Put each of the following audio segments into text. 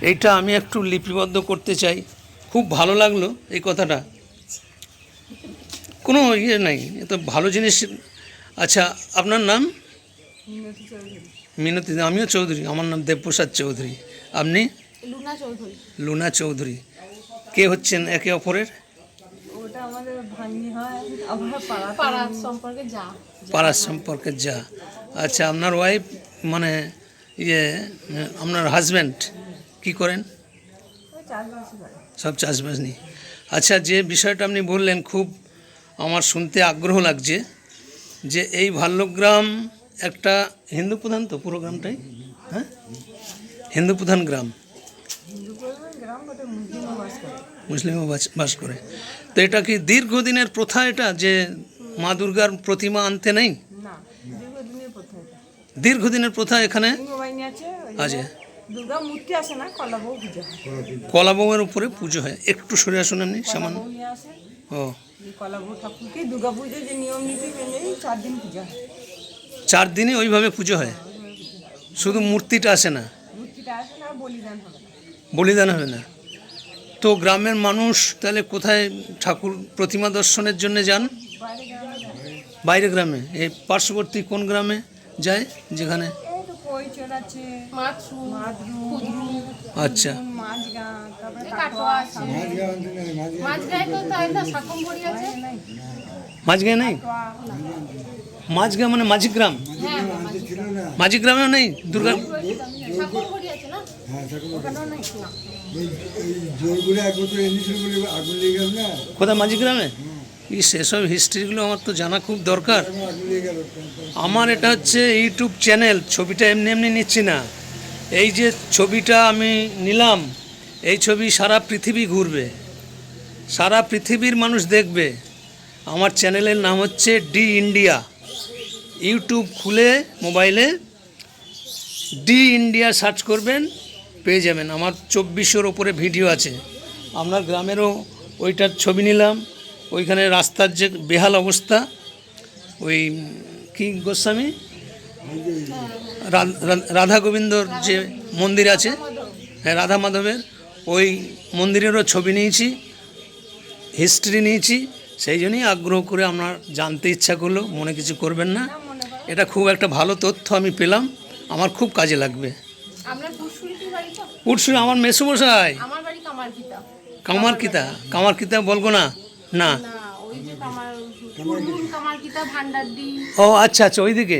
এইটা আমি একটু লিপিবদ্ধ করতে চাই। খুব ভালো লাগলো এই কথাটা, কোনো ইয়ে নাই, এ তো ভালো জিনিস। আচ্ছা, আপনার নাম? মিনতি। আমিও চৌধুরী, আমার নাম দেবপ্রসাদ চৌধুরী। আপনি? লুনা চৌধুরী। লুনা চৌধুরী। কে হচ্ছেন একে অপরের? ওটা আমাদের ভাগ্নি হয়, আমার পাড়ার সম্পর্কে যা। পাড়ার সম্পর্কের যা। আচ্ছা, আপনার ওয়াইফ মানে ইয়ে আপনার হাজব্যান্ড কি করেন? সব চাষবাস নিয়ে। আচ্ছা, যে বিষয়টা আপনি বললেন খুব আমার শুনতে আগ্রহ লাগছে, যে এই ভাল্লগ্রাম একটা হিন্দু প্রধান, তো পুরো গ্রামটাই হ্যাঁ হিন্দু প্রধান গ্রাম, মুসলিমও বাস করে। তো এটা কি দীর্ঘদিনের প্রথা এটা, যে মা দুর্গার প্রতিমা আনতে নেই? দীর্ঘদিনের প্রথা এখানে আছে। দুর্গা মূর্তি আসে না, কলাবউ পুজো হয়। কলাবউয়ের উপরে পুজো হয়। একটু সরে আসুন আপনি সামান্য। ও, কলাবউ ঠাকুরকে দুর্গা পুজো যে নিয়ম নীতি মেনে 4 দিন পূজা হয়। 4 দিনই ওইভাবে পুজো হয়, শুধু মূর্তিটা আসে না? মূর্তিটা আসে না, বলিদান হবে না। বলিদান হবে না। তো গ্রামের মানুষ তাহলে কোথায় ঠাকুর প্রতিমা দর্শনের জন্য যান? বাইরে গ্রামে। এই পার্শ্ববর্তী কোন গ্রামে যায় যেখানে? আচ্ছা, মাঝগাঁ নেই? মাঝগাঁ মানে মাঝিগ্রাম? মাঝিগ্রামেও নেই দুর্গা? কোথায় মাঝিগ্রামে? সেসব হিস্ট্রিগুলো আমার তো জানা খুব দরকার। আমার এটা হচ্ছে ইউটিউব চ্যানেল, ছবিটা এমনি এমনি নিচ্ছি না। এই যে ছবিটা আমি নিলাম, এই ছবি সারা পৃথিবী ঘুরবে, সারা পৃথিবীর মানুষ দেখবে। আমার চ্যানেলের নাম হচ্ছে ডি ইন্ডিয়া। ইউটিউব খুলে মোবাইলে ডি ইন্ডিয়া সার্চ করবেন, পেয়ে যাবেন। আমার 2400-এর ওপরে ভিডিও আছে। আপনার গ্রামেরও ওইটার ছবি নিলাম। ওইখানে রাস্তার যে বেহাল অবস্থা, ওই কি গোস্বামী রাধা গোবিন্দর যে মন্দির আছে, হ্যাঁ রাধা মাধবের, ওই মন্দিরেরও ছবি নিয়েছি, হিস্ট্রি নিয়েছি। সেই জন্যই আগ্রহ করে আমার জানতে ইচ্ছা করলো। মনে কিছু করবেন না, এটা খুব একটা ভালো তথ্য আমি পেলাম, আমার খুব কাজে লাগবে। পুরসুরি আমার মেসোমশাই। কামারকিতা? কামারকিতা বলবো না, না। ও আচ্ছা আচ্ছা, ওইদিকে।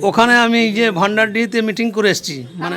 ওখানে আমি যে ভান্ডারডিতে মিটিং করে এসেছি, মানে